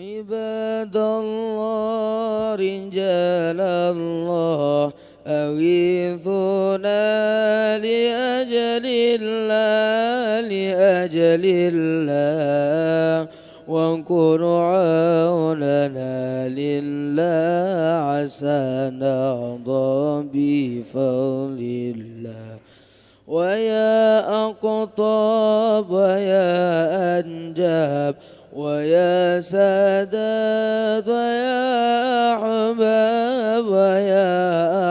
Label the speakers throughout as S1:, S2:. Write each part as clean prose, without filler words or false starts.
S1: عباد الله رجال الله أغيثونا لأجل الله وكونوا عوننا لله عسى نرضى بفضل الله. ويا أقطاب ويا أنجاب ويا سادات ويا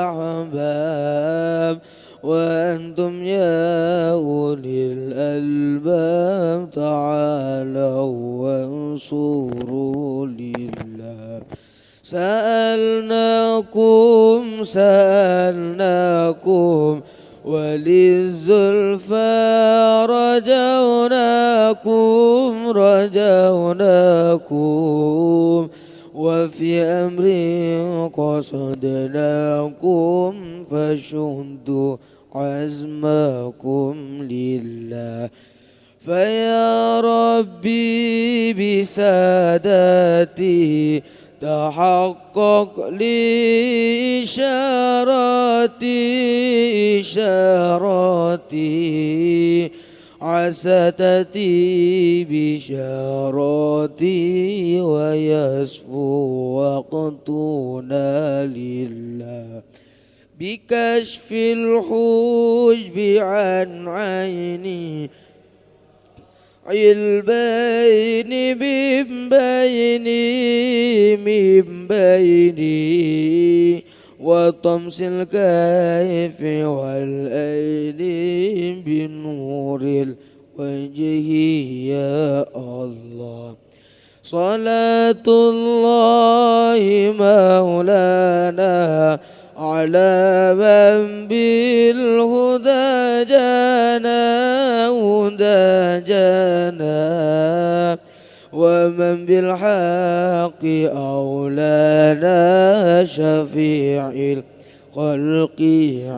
S1: أحباب وأنتم يا أولي الألباب تعالوا وانصروا لله. سألناكم وللزلفى رجوناكم وفي أمر قصدناكم فشدوا عزمكم لله. فيا ربي بسادتي تحقق لي إشاراتي عستتي بشاراتي ويسفو وقتنا لله. بكشف الحجب عن عيني البين من بيني وطمس الكيف والأيدي بنور الوجه يا الله. صلاة الله مولانا على من بالهدى جانا ومن بالحق أولانا شفيع الخلق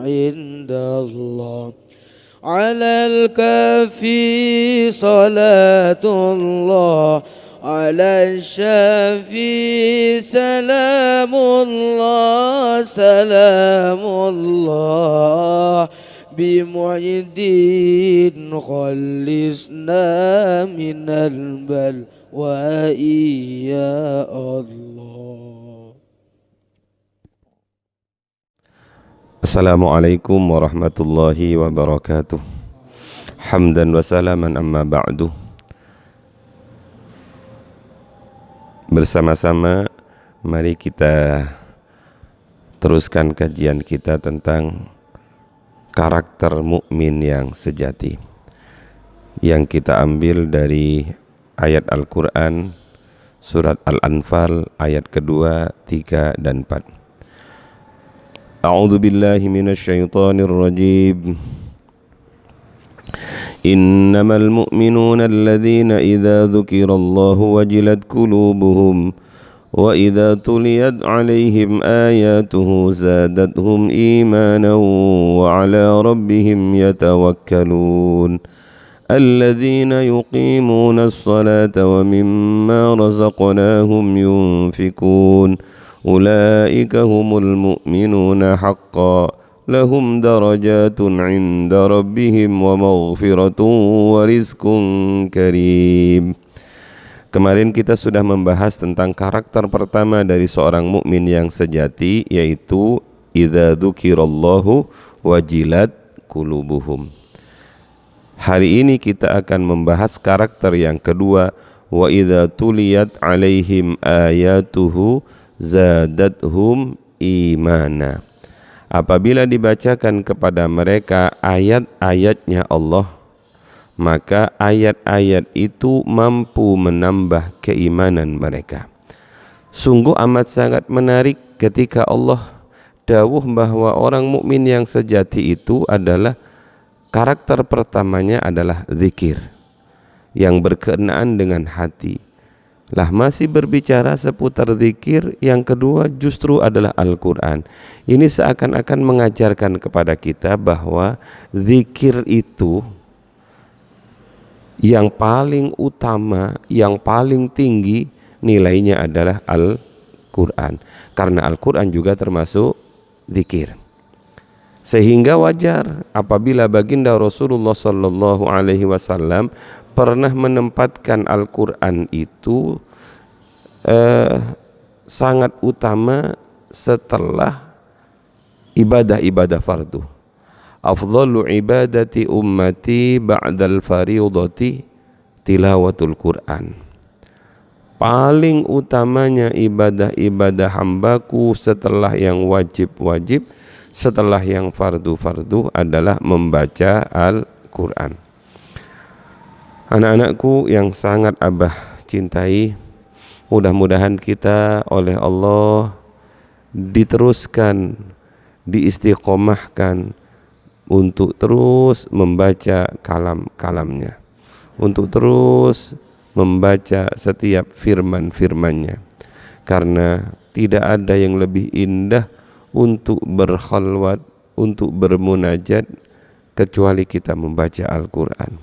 S1: عند الله. على الكافي صلاة الله على الشافي سلام الله بمعي الدين خلصنا من البلواء يا الله.
S2: Assalamualaikum warahmatullahi wabarakatuh. Hamdan wa salaman amma ba'du. Bersama-sama mari kita teruskan kajian kita tentang karakter mukmin yang sejati, yang kita ambil dari ayat Al-Quran surat Al-Anfal ayat kedua, 3 dan 4. A'udzu billahi minasyaitonir rajim. Innamal mu'minuna alladzina idza dzukirallahu wajilat qulubuhum wa idza tuliyat 'alaihim ayatuhu zadatuhum imanan wa 'ala rabbihim yatawakkalun. Alladzina yuqimuna as-salata wa mimma razaqnahum yunfikun. Ulaika humul mu'minuna haqqan lahum darajatun 'inda rabbihim wa maghfiratun wa rizqun karim. Kemarin kita sudah membahas tentang karakter pertama dari seorang mukmin yang sejati, yaitu idza dzukirallahu wajilat qulubuhum. Hari ini kita akan membahas karakter yang kedua, wa idza tuliyat 'alaihim ayatuhu zadatuhum imana. Apabila dibacakan kepada mereka ayat-ayatnya Allah, maka ayat-ayat itu mampu menambah keimanan mereka. Sungguh amat sangat menarik ketika Allah dawuh bahwa orang mukmin yang sejati itu adalah karakter pertamanya adalah zikir yang berkenaan dengan hati. Lah masih berbicara seputar zikir, yang kedua justru adalah Al-Quran. Ini seakan-akan mengajarkan kepada kita bahwa zikir itu yang paling utama, yang paling tinggi, nilainya adalah Al-Quran, karena Al-Quran juga termasuk zikir. Sehingga wajar apabila baginda Rasulullah Sallallahu Alaihi Wasallam pernah menempatkan Al-Quran itu sangat utama setelah ibadah-ibadah fardu. Afdalu ibadati ummati ba'dal fariidati tilawatul Quran. Paling utamanya ibadah-ibadah hambaku setelah yang wajib-wajib, setelah yang fardu-fardu adalah membaca Al-Quran. Anak-anakku yang sangat Abah cintai, mudah-mudahan kita oleh Allah diteruskan, diistiqomahkan untuk terus membaca kalam-kalamnya, untuk terus membaca setiap firman-firmannya, karena tidak ada yang lebih indah untuk berkhalwat, untuk bermunajat kecuali kita membaca Al-Quran.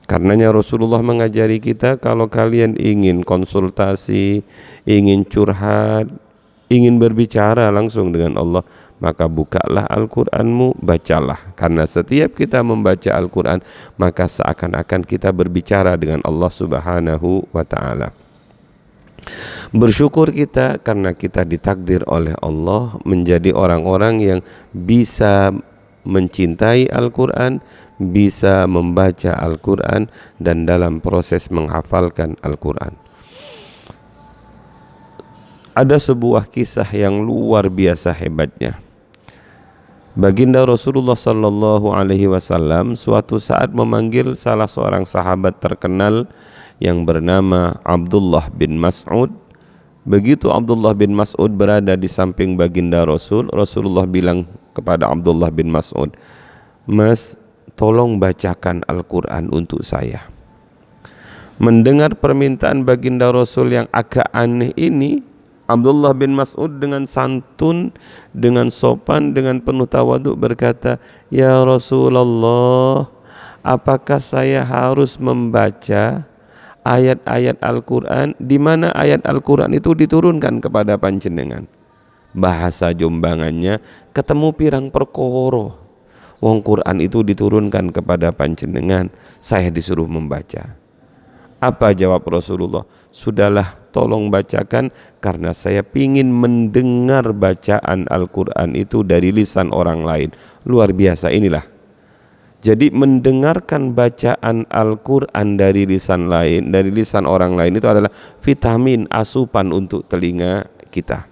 S2: Karenanya Rasulullah mengajari kita, kalau kalian ingin konsultasi, ingin curhat, ingin berbicara langsung dengan Allah, maka bukalah Al-Quranmu, bacalah. Karena setiap kita membaca Al-Quran, maka seakan-akan kita berbicara dengan Allah Subhanahu wa Ta'ala. Bersyukur kita karena kita ditakdir oleh Allah menjadi orang-orang yang bisa mencintai Al-Quran, bisa membaca Al-Quran, dan dalam proses menghafalkan Al-Quran. Ada sebuah kisah yang luar biasa hebatnya. Baginda Rasulullah Sallallahu Alaihi Wasallam suatu saat memanggil salah seorang sahabat terkenal yang bernama Abdullah bin Mas'ud. Begitu Abdullah bin Mas'ud berada di samping baginda Rasulullah bilang kepada Abdullah bin Mas'ud, "Mas, tolong bacakan Al-Quran untuk saya." Mendengar permintaan baginda Rasul yang agak aneh ini, Abdullah bin Mas'ud dengan santun, dengan sopan, dengan penuh tawaduk berkata, "Ya Rasulullah, apakah saya harus membaca ayat-ayat Al-Quran di mana ayat Al-Quran itu diturunkan kepada panjenengan?" Bahasa jombangannya, ketemu pirang perkoro, wong Quran itu diturunkan kepada panjenengan, saya disuruh membaca. Apa jawab Rasulullah? "Sudahlah, tolong bacakan, karena saya ingin mendengar bacaan Al-Quran itu dari lisan orang lain." Luar biasa inilah. Jadi mendengarkan bacaan Al-Quran dari lisan lain, dari lisan orang lain, itu adalah vitamin, asupan untuk telinga kita.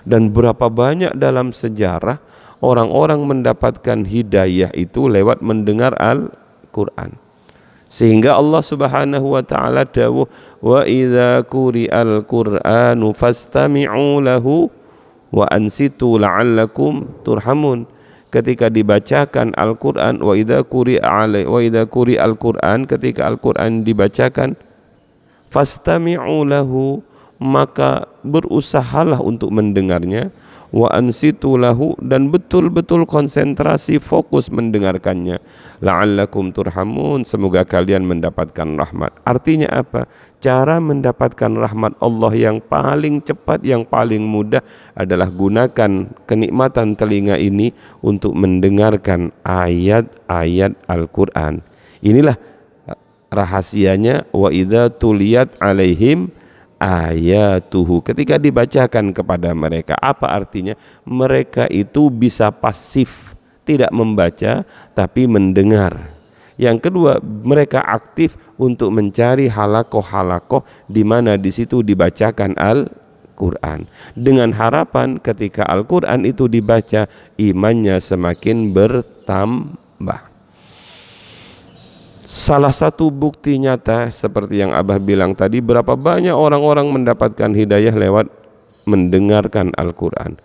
S2: Dan berapa banyak dalam sejarah orang-orang mendapatkan hidayah itu lewat mendengar Al-Quran. Sehingga Allah Subhanahu wa Ta'ala dawuh, "Wa idza quri'al Qur'anu fastami'u lahu wa ansitu la'allakum turhamun." Ketika dibacakan Al-Quran, wa idza quri'al Qur'an, ketika Al-Quran dibacakan, fastami'u lahu, maka berusahalah untuk mendengarnya, wa ansitu lahu, dan betul-betul konsentrasi fokus mendengarkannya, la'allakum turhamun, semoga kalian mendapatkan rahmat. Artinya apa? Cara mendapatkan rahmat Allah yang paling cepat, yang paling mudah adalah gunakan kenikmatan telinga ini untuk mendengarkan ayat-ayat Al-Quran. Inilah rahasianya, wa idza tuliyat alaihim ayatuhu, ketika dibacakan kepada mereka. Apa artinya? Mereka itu bisa pasif, tidak membaca tapi mendengar. Yang kedua, mereka aktif untuk mencari halakoh-halakoh di mana di situ dibacakan Al-Quran, dengan harapan ketika Al-Quran itu dibaca, imannya semakin bertambah. Salah satu bukti nyata seperti yang Abah bilang tadi, berapa banyak orang-orang mendapatkan hidayah lewat mendengarkan Al-Quran.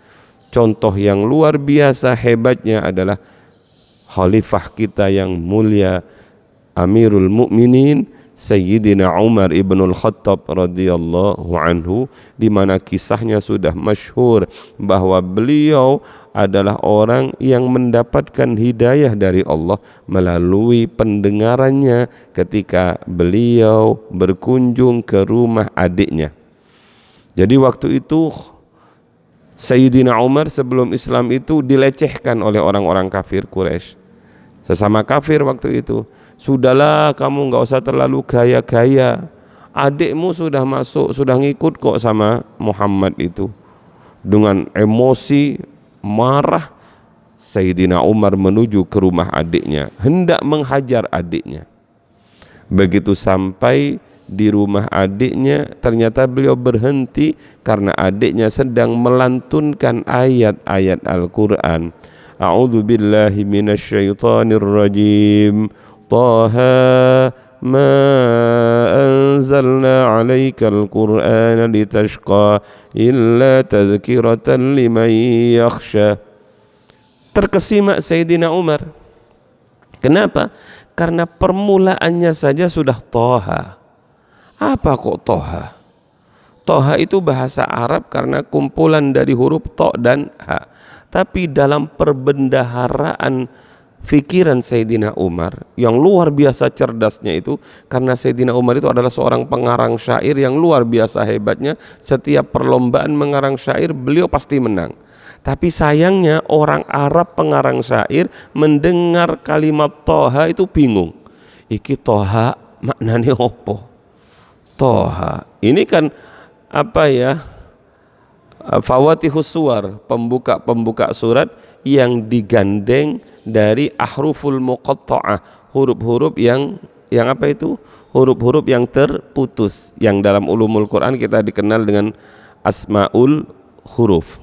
S2: Contoh yang luar biasa hebatnya adalah khalifah kita yang mulia, Amirul Mukminin Sayyidina Umar ibnul Khattab radhiyallahu anhu, di mana kisahnya sudah masyhur bahwa beliau adalah orang yang mendapatkan hidayah dari Allah melalui pendengarannya ketika beliau berkunjung ke rumah adiknya. Jadi waktu itu Sayyidina Umar sebelum Islam itu dilecehkan oleh orang-orang kafir Quraisy. Sesama kafir waktu itu, sudahlah kamu nggak usah terlalu gaya-gaya. Adikmu sudah masuk, sudah ngikut kok sama Muhammad itu. Dengan emosi, marah, Sayyidina Umar menuju ke rumah adiknya, hendak menghajar adiknya. Begitu sampai di rumah adiknya, ternyata beliau berhenti karena adiknya sedang melantunkan ayat-ayat Al-Quran. A'udzu billahi minasyaitonir rajim. Taha ma anzalna 'alaikal Qur'ana litashqa illa tadhkiratan liman yakhsha. Terkesima Sayyidina Umar. Kenapa? Karena permulaannya saja sudah Toha. Apa kok Toha? Toha itu bahasa Arab karena kumpulan dari huruf To dan Ha. Tapi dalam perbendaharaan fikiran Sayyidina Umar yang luar biasa cerdasnya itu, karena Sayyidina Umar itu adalah seorang pengarang syair yang luar biasa hebatnya. Setiap perlombaan mengarang syair beliau pasti menang. Tapi sayangnya orang Arab pengarang syair mendengar kalimat Toha itu bingung. Iki Toha maknanya apa? Toha ini kan apa ya, Fawatihus Suwar, pembuka surat yang digandeng dari ahruful muqatta'ah, huruf-huruf yang apa itu? Huruf-huruf yang terputus, yang dalam ulumul Quran kita dikenal dengan asmaul huruf.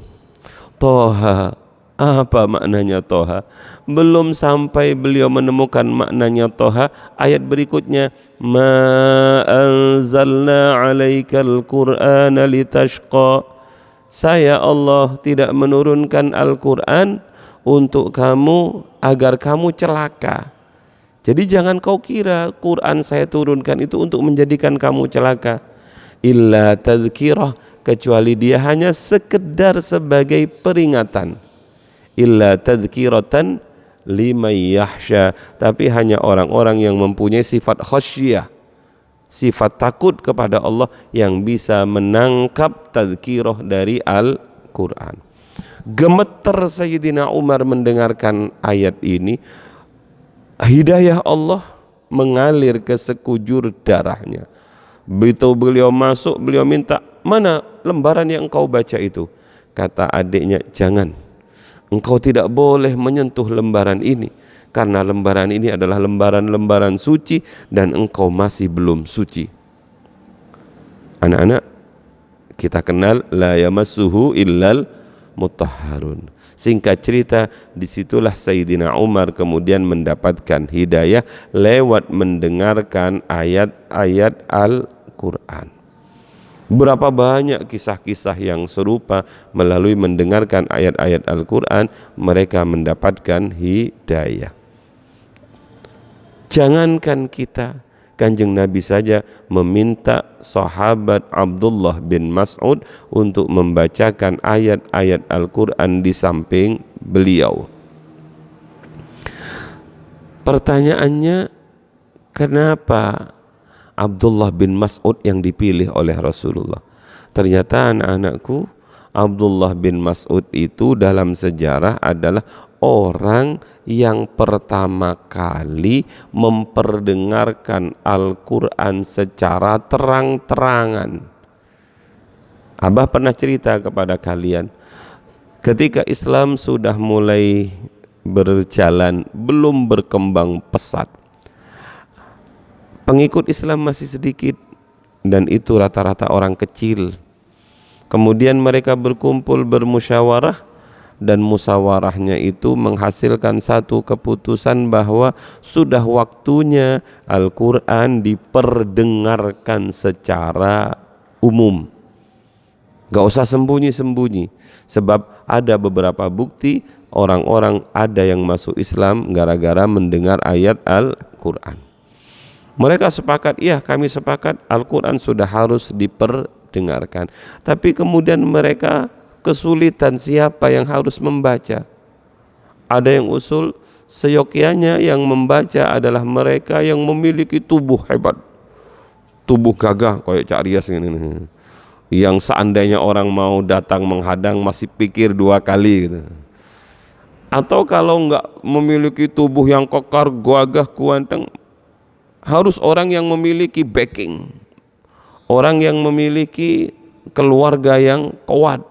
S2: Toha, apa maknanya Toha? Belum sampai beliau menemukan maknanya Toha, ayat berikutnya, ma anzalna 'alaikal Qur'ana litashqa. Saya Allah tidak menurunkan Al-Quran untuk kamu agar kamu celaka. Jadi jangan kau kira Quran saya turunkan itu untuk menjadikan kamu celaka. Illa tadhkirah, kecuali dia hanya sekedar sebagai peringatan. Illa tadhkiratan liman yakhsha, tapi hanya orang-orang yang mempunyai sifat khasyiyah, sifat takut kepada Allah, yang bisa menangkap tadhkirah dari Al-Quran. Gemeter Sayyidina Umar mendengarkan ayat ini. Hidayah Allah mengalir ke sekujur darahnya. Begitu beliau masuk, beliau minta, mana lembaran yang engkau baca itu? Kata adiknya, jangan, engkau tidak boleh menyentuh lembaran ini, karena lembaran ini adalah lembaran-lembaran suci dan engkau masih belum suci. Anak-anak, kita kenal la yamassuhu illal mutahharun. Singkat cerita, disitulah Sayyidina Umar kemudian mendapatkan hidayah lewat mendengarkan ayat-ayat Al-Quran. Berapa banyak kisah-kisah yang serupa, melalui mendengarkan ayat-ayat Al-Quran mereka mendapatkan hidayah. Jangankan kita, Kanjeng Nabi saja meminta sahabat Abdullah bin Mas'ud untuk membacakan ayat-ayat Al-Quran di samping beliau. Pertanyaannya, kenapa Abdullah bin Mas'ud yang dipilih oleh Rasulullah? Ternyata anak-anakku, Abdullah bin Mas'ud itu dalam sejarah adalah orang yang pertama kali memperdengarkan Al-Quran secara terang-terangan. Abah pernah cerita kepada kalian, ketika Islam sudah mulai berjalan, belum berkembang pesat, pengikut Islam masih sedikit, dan itu rata-rata orang kecil. Kemudian mereka berkumpul bermusyawarah, dan musyawarahnya itu menghasilkan satu keputusan bahwa sudah waktunya Al-Quran diperdengarkan secara umum. Gak usah sembunyi-sembunyi, sebab ada beberapa bukti orang-orang ada yang masuk Islam gara-gara mendengar ayat Al-Quran. Mereka sepakat, iya kami sepakat Al-Quran sudah harus diperdengarkan. Tapi kemudian mereka kesulitan siapa yang harus membaca. Ada yang usul seyogyanya yang membaca adalah mereka yang memiliki tubuh hebat, tubuh gagah kayak Cak Rias ini. yang seandainya orang mau datang menghadang masih pikir 2 kali gitu. Atau kalau nggak memiliki tubuh yang kekar, gagah, kuanteng, harus orang yang memiliki backing, orang yang memiliki keluarga yang kuat,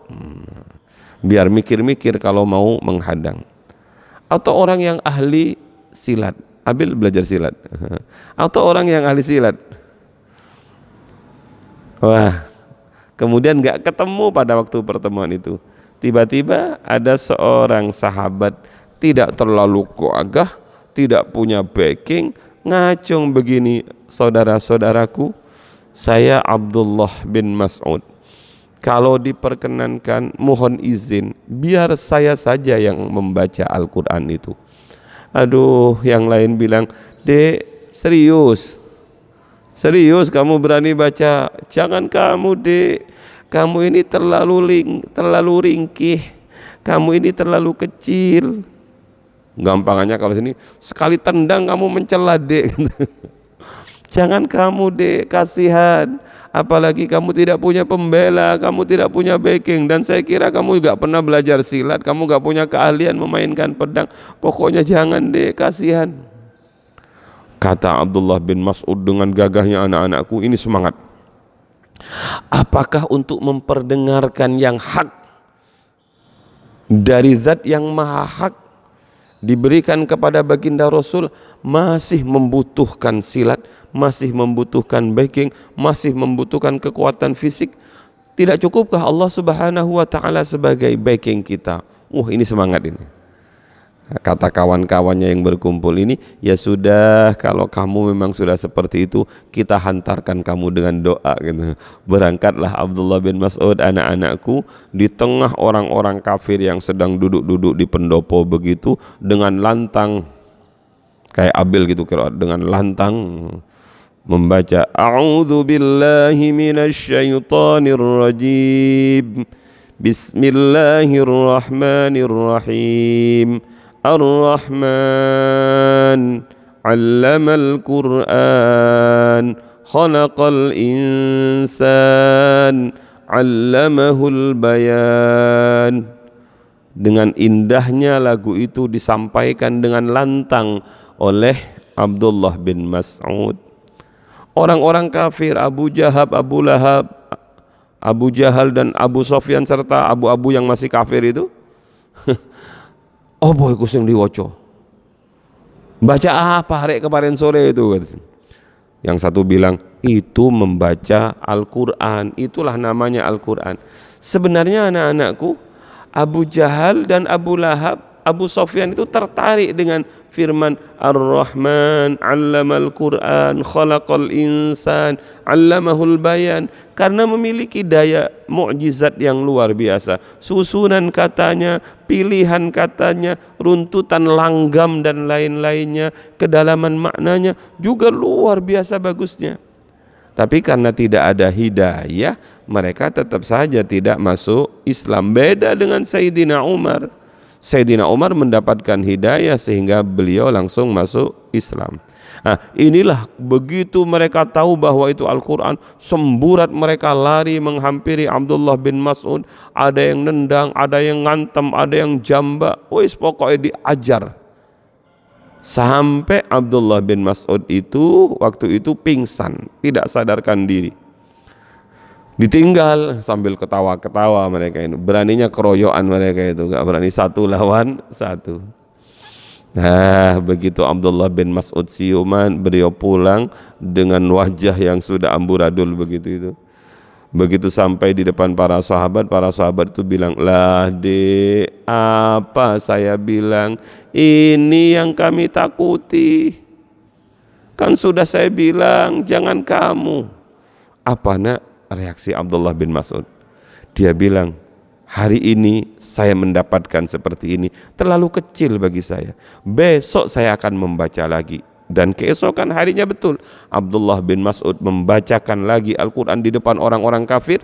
S2: biar mikir-mikir kalau mau menghadang. Atau orang yang ahli silat, Abil belajar silat, atau orang yang ahli silat. Wah, kemudian nggak ketemu pada waktu pertemuan itu. Tiba-tiba ada seorang sahabat tidak terlalu gagah, tidak punya backing, ngacung begini, saudara-saudaraku, saya Abdullah bin Mas'ud. Kalau diperkenankan, mohon izin, biar saya saja yang membaca Al-Quran itu. Aduh, yang lain bilang, Dek, serius kamu berani baca? Jangan kamu, Dek, kamu ini terlalu ringkih, kamu ini terlalu kecil. Gampangannya kalau sini, sekali tendang kamu mencela, Dek. Jangan kamu, Dek, kasihan. Apalagi kamu tidak punya pembela, kamu tidak punya backing, dan saya kira kamu juga pernah belajar silat, kamu gak punya keahlian memainkan pedang. Pokoknya jangan, Dek, kasihan. Kata Abdullah bin Mas'ud dengan gagahnya, anak-anakku, ini semangat. Apakah untuk memperdengarkan yang hak dari zat yang maha hak diberikan kepada baginda Rasul masih membutuhkan silat, masih membutuhkan backing, masih membutuhkan kekuatan fisik? Tidak cukupkah Allah Subhanahu wa ta'ala sebagai backing kita? Ini semangat ini. Kata kawan-kawannya yang berkumpul ini, ya sudah, kalau kamu memang sudah seperti itu, kita hantarkan kamu dengan doa gitu. Berangkatlah Abdullah bin Mas'ud, anak-anakku, di tengah orang-orang kafir yang sedang duduk-duduk di pendopo begitu, dengan lantang kayak Abil gitu, dengan lantang membaca A'udzu billahi minasyaitonir rajim, Bismillahirrahmanirrahim, Ar-Rahman 'allamal Qur'an, khalaqal insan, 'allamahul bayan. Dengan indahnya lagu itu disampaikan dengan lantang oleh Abdullah bin Mas'ud. Orang-orang kafir, Abu Jahal, Abu Lahab, Abu Jahal dan Abu Sofyan serta abu-abu yang masih kafir itu, boy kusing diwoco. Baca apa hari kemarin sore itu? Yang satu bilang, itu membaca Al-Quran, itulah namanya Al-Quran. Sebenarnya anak-anakku, Abu Jahal dan Abu Lahab, Abu Sofyan itu tertarik dengan firman Ar-Rahman 'allamal Qur'an, khalaqal insan, 'allamahul bayan, karena memiliki daya mukjizat yang luar biasa. Susunan katanya, pilihan katanya, runtutan langgam dan lain-lainnya, kedalaman maknanya juga luar biasa bagusnya. Tapi karena tidak ada hidayah, mereka tetap saja tidak masuk Islam. Beda dengan Sayyidina Umar. Sayyidina Umar mendapatkan hidayah sehingga beliau langsung masuk Islam. Nah, inilah begitu mereka tahu bahwa itu Al-Quran, semburat mereka lari menghampiri Abdullah bin Mas'ud. Ada yang nendang, ada yang ngantem, ada yang jamba. Pokoknya diajar. Sampai Abdullah bin Mas'ud itu waktu itu pingsan, tidak sadarkan diri. Ditinggal sambil ketawa-ketawa mereka ini. Beraninya keroyokan mereka itu, gak berani satu lawan satu. Nah, begitu Abdullah bin Mas'ud siuman, beliau pulang dengan wajah yang sudah amburadul begitu itu. Begitu sampai di depan para sahabat itu bilang, lah Dek, apa saya bilang, ini yang kami takuti. Kan sudah saya bilang, jangan kamu. Apa nak? Reaksi Abdullah bin Mas'ud, dia bilang, hari ini saya mendapatkan seperti ini, terlalu kecil bagi saya. Besok saya akan membaca lagi. Dan keesokan harinya betul Abdullah bin Mas'ud membacakan lagi Al-Quran di depan orang-orang kafir.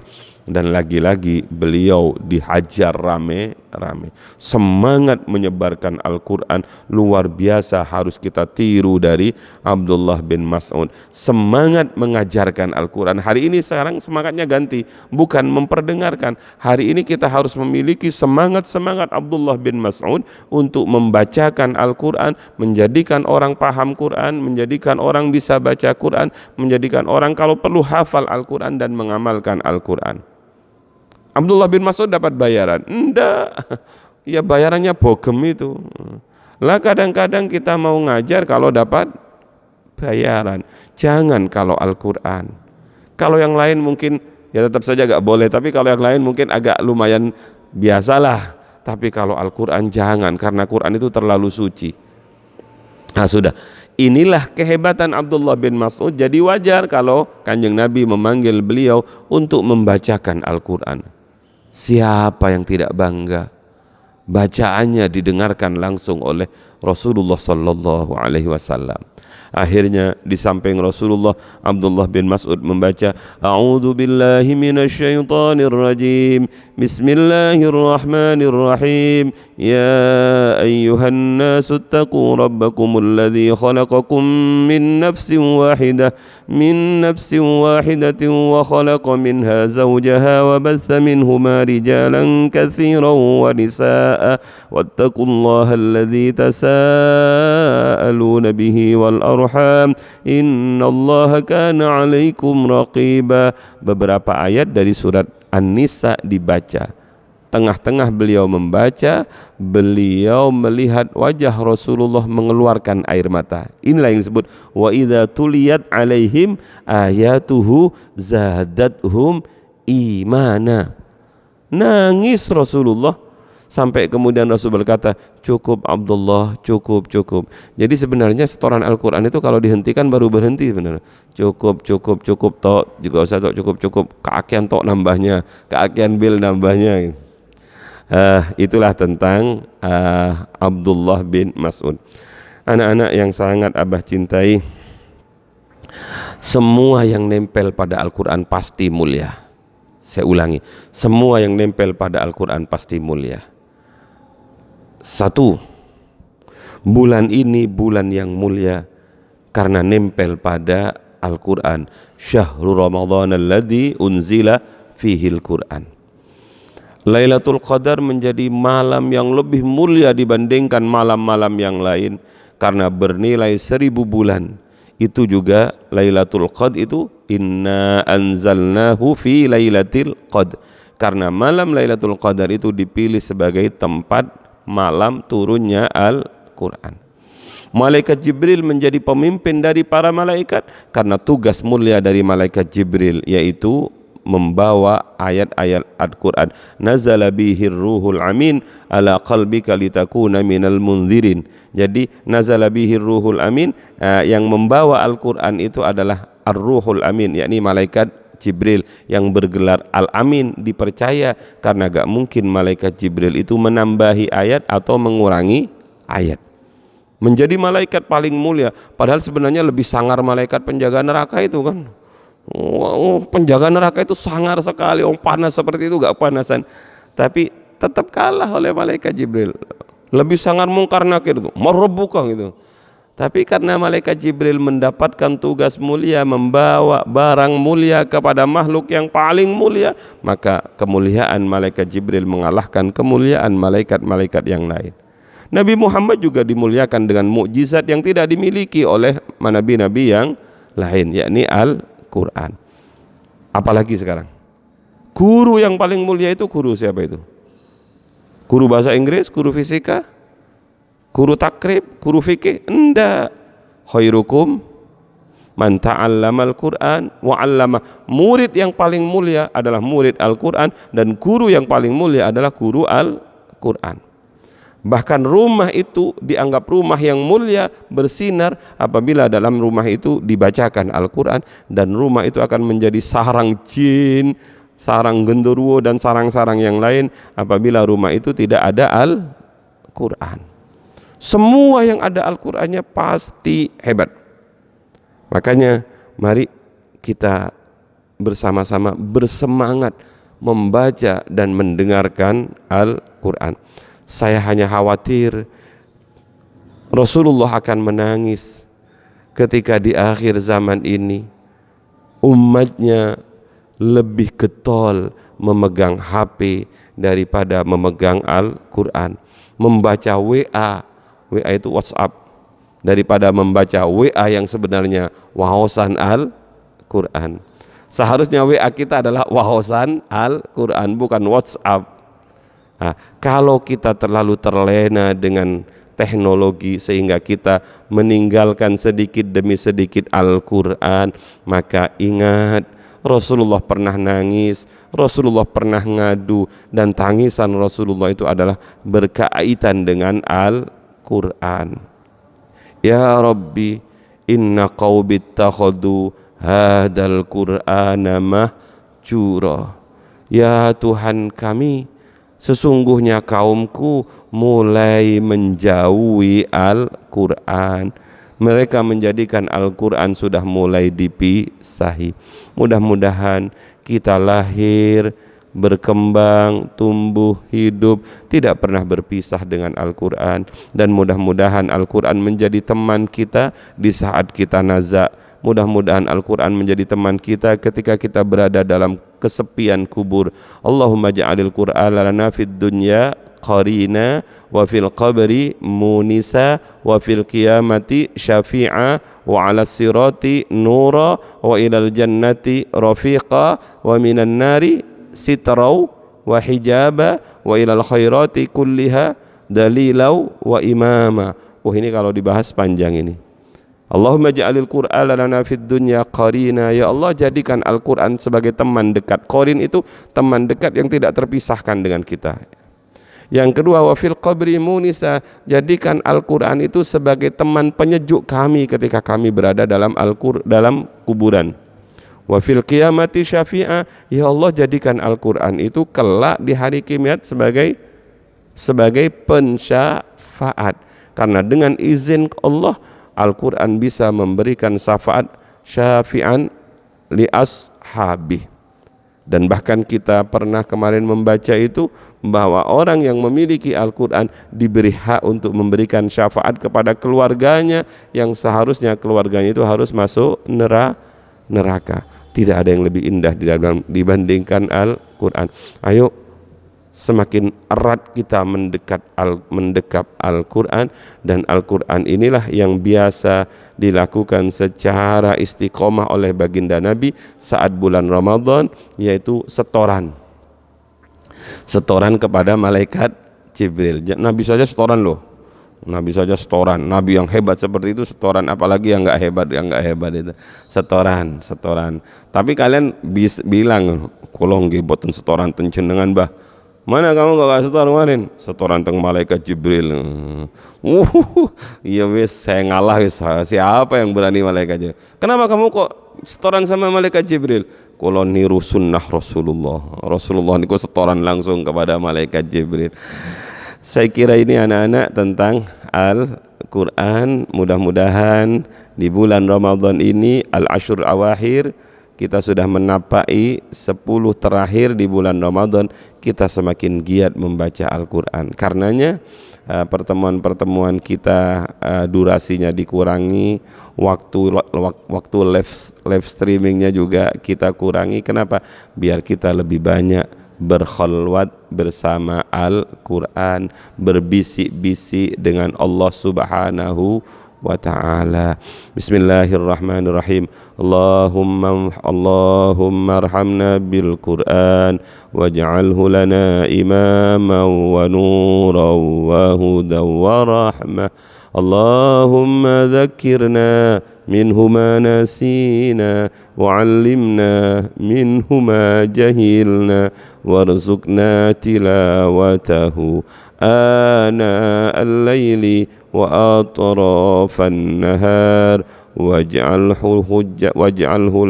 S2: Dan lagi-lagi beliau dihajar rame-rame. Semangat menyebarkan Al-Quran luar biasa, harus kita tiru dari Abdullah bin Mas'ud. Semangat mengajarkan Al-Quran. Hari ini sekarang semangatnya ganti, bukan memperdengarkan. Hari ini kita harus memiliki semangat-semangat Abdullah bin Mas'ud untuk membacakan Al-Quran, menjadikan orang paham Quran, menjadikan orang bisa baca Quran, menjadikan orang kalau perlu hafal Al-Quran dan mengamalkan Al-Quran. Abdullah bin Mas'ud dapat bayaran? Enggak. Ya bayarannya bogem itu. Lah kadang-kadang kita mau ngajar kalau dapat bayaran. Jangan kalau Al-Quran. Kalau yang lain mungkin ya tetap saja gak boleh, tapi kalau yang lain mungkin agak lumayan biasalah. Tapi kalau Al-Quran jangan, karena Quran itu terlalu suci. Nah sudah, inilah kehebatan Abdullah bin Mas'ud. Jadi wajar kalau Kanjeng Nabi memanggil beliau untuk membacakan Al-Quran. Siapa yang tidak bangga? Bacaannya didengarkan langsung oleh Rasulullah sallallahu alaihi wasallam. Akhirnya di samping Rasulullah, Abdullah bin Mas'ud membaca, A'udzu billahi minasyaitonir rajim. Bismillahirrahmanirrahim. Ya ayyuhan nasu taqu rabbakumul ladzi khalaqakum min nafsin wahidah wa khalaqa minha zawjaha wa batha minhuma rijalan katsiran wa nisaa wattaqullaha alladzi tasaaluna bihi wal arham innallaha kana 'alaikum raqiba. Beberapa ayat dari surat An-Nisa dibaca. Tengah-tengah beliau membaca, beliau melihat wajah Rasulullah mengeluarkan air mata. Inilah yang disebut wa idza tuliyat alaihim ayatuhu zadathum imana. Nangis Rasulullah sampai kemudian Rasul berkata, cukup Abdullah, cukup. Jadi sebenarnya setoran Al-Quran itu kalau dihentikan baru berhenti sebenarnya. Cukup tok, juga usah tok, cukup keakian tok nambahnya, keakian bil nambahnya. Itulah tentang Abdullah bin Mas'ud. Anak-anak yang sangat Abah cintai, semua yang nempel pada Al-Quran pasti mulia. Saya ulangi, semua yang nempel pada Al-Quran pasti mulia. Satu, bulan ini bulan yang mulia karena nempel pada Al-Quran. Syahrul Ramadan alladzi unzila fihil Quran. Lailatul Qadar menjadi malam yang lebih mulia dibandingkan malam-malam yang lain karena bernilai 1000 bulan. Itu juga Lailatul Qadar itu inna anzalnahu fi lailatul qadr. Karena malam Lailatul Qadar itu dipilih sebagai tempat malam turunnya Al-Quran. Malaikat Jibril menjadi pemimpin dari para malaikat karena tugas mulia dari malaikat Jibril yaitu membawa ayat-ayat Al-Quran. Nazala bihir ruhul amin ala qalbika litakuna minal munzirin. Jadi nazala bihir ruhul amin, yang membawa Al-Quran itu adalah ar-ruhul amin, yakni malaikat Jibril yang bergelar Al-Amin, dipercaya karena gak mungkin malaikat Jibril itu menambahi ayat atau mengurangi ayat. Menjadi malaikat paling mulia, padahal sebenarnya lebih sangar malaikat penjaga neraka itu kan. Penjaga neraka itu sangar sekali, panas seperti itu gak panasan, tapi tetap kalah oleh malaikat Jibril. Lebih sangar mungkar nakir itu, merebuka gitu. Tapi karena malaikat Jibril mendapatkan tugas mulia membawa barang mulia kepada makhluk yang paling mulia, maka kemuliaan malaikat Jibril mengalahkan kemuliaan malaikat-malaikat yang lain. Nabi Muhammad juga dimuliakan dengan mukjizat yang tidak dimiliki oleh nabi-nabi yang lain, yakni Al-Quran. Apalagi sekarang guru yang paling mulia itu guru siapa itu? Guru bahasa Inggris, guru fisika, guru takrib, guru fikih? Enggak. Khairukum man ta'allamal Qur'an wa 'allama. Murid yang paling mulia adalah murid Al-Quran, dan guru yang paling mulia adalah guru Al-Quran. Bahkan rumah itu dianggap rumah yang mulia, bersinar apabila dalam rumah itu dibacakan Al-Quran, dan rumah itu akan menjadi sarang jin, sarang genderuwo dan sarang-sarang yang lain apabila rumah itu tidak ada Al-Quran. Semua yang ada Al-Qurannya pasti hebat. Makanya mari kita bersama-sama bersemangat membaca dan mendengarkan Al-Quran. Saya hanya khawatir Rasulullah akan menangis ketika di akhir zaman ini umatnya lebih getol memegang HP daripada memegang Al-Quran, membaca WA itu WhatsApp, daripada membaca WA yang sebenarnya wahosan Al-Quran. Seharusnya WA kita adalah wahosan Al-Quran, bukan WhatsApp. Nah, kalau kita terlalu terlena dengan teknologi sehingga kita meninggalkan sedikit demi sedikit Al-Quran, maka ingat Rasulullah pernah nangis, Rasulullah pernah ngadu, dan tangisan Rasulullah itu adalah berkaitan dengan Al-Quran. Ya Rabbi, inna qaumi ittakhadhu hadal Qur'ana mahjura. Ya Tuhan kami, sesungguhnya kaumku mulai menjauhi Al-Quran. Mereka menjadikan Al-Quran sudah mulai dipisahi. Mudah-mudahan kita lahir, berkembang, tumbuh, hidup, tidak pernah berpisah dengan Al-Quran. Dan mudah-mudahan Al-Quran menjadi teman kita di saat kita nazak. Mudah-mudahan Al-Quran menjadi teman kita ketika kita berada dalam kesepian kubur. Allahumma ja'alil Qur'an lana fid dunya qarina wa fil qabri munisa wa fil qiyamati syafi'a wa ala sirati nura wa ilal jannati rafiqa wa minan nari sitrau wa hijaba wa ilal khairati kulliha dalilau wa imama. Ini kalau dibahas panjang ini. Allahumma ja'alil Qur'an lana fid dunya qarina. Ya Allah, jadikan Al-Quran sebagai teman dekat. Qarin itu teman dekat yang tidak terpisahkan dengan kita. Yang kedua, wa fil qabri munisa, jadikan Al-Quran itu sebagai teman penyejuk kami ketika kami berada dalam dalam kuburan. Wa fil qiyamati syafi'a, ya Allah, jadikan Al-Quran itu kelak di hari kiamat sebagai pensyafaat. Karena dengan izin Allah, Al-Quran bisa memberikan syafaat syafi'an li ashabi. Dan bahkan kita pernah kemarin membaca itu bahwa orang yang memiliki Al-Quran diberi hak untuk memberikan syafaat kepada keluarganya yang seharusnya keluarganya itu harus masuk neraka. Tidak ada yang lebih indah dibandingkan Al-Quran. Ayo, semakin erat kita mendekap Al-Quran, dan Al-Quran inilah yang biasa dilakukan secara istiqomah oleh baginda Nabi saat bulan Ramadan, yaitu setoran kepada malaikat Jibril. Nabi saja setoran loh, Nabi saja setoran. Nabi yang hebat seperti itu setoran, apalagi yang nggak hebat itu setoran. Tapi kalian bilang kolong boten setoran tenjenengan bah. Mana kamu gak setoran kemarin? Setoran teng malaikat Jibril. Iya wis, saya ngalah wis. Siapa yang berani malaikat Jibril? Kenapa kamu kok setoran sama malaikat Jibril? Kalau niru sunnah Rasulullah niku setoran langsung kepada malaikat Jibril. Saya kira ini anak-anak tentang Al-Quran. Mudah-mudahan di bulan Ramadan ini Al-Ashur Awakhir kita sudah menapai 10 terakhir di bulan Ramadan, kita semakin giat membaca Al-Quran. Karenanya pertemuan-pertemuan kita durasinya dikurangi, waktu live streamingnya juga kita kurangi. Kenapa? Biar kita lebih banyak berkhalwat bersama Al-Quran, berbisik-bisik dengan Allah Subhanahu wa ta'ala. Bismillahirrahmanirrahim. Allahumma arhamna bil Qur'an waj'alhu lana imaman wa nuran wa hudan wa rahmah. Allahumma dhakkirna minhu ma nasina wa 'allimna minhu ma jahilna warzuqna tilawatahu ana al-laili wa atrafan nahar waj'alhu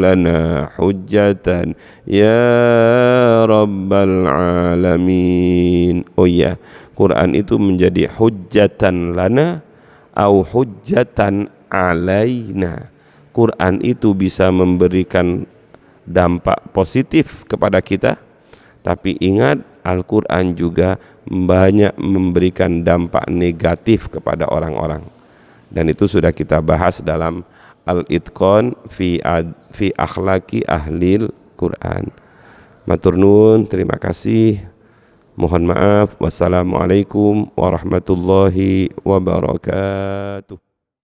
S2: lana hujjatan ya rabbal alamin. Oh ya, Quran itu menjadi hujjatan lana au hujjatan alaina. Quran itu bisa memberikan dampak positif kepada kita, Tapi ingat, Al-Quran juga banyak memberikan dampak negatif kepada orang-orang. Dan itu sudah kita bahas dalam Al-Itqan fi akhlaki ahlil Quran. Matur nuwun, terima kasih. Mohon maaf. Wassalamualaikum warahmatullahi wabarakatuh.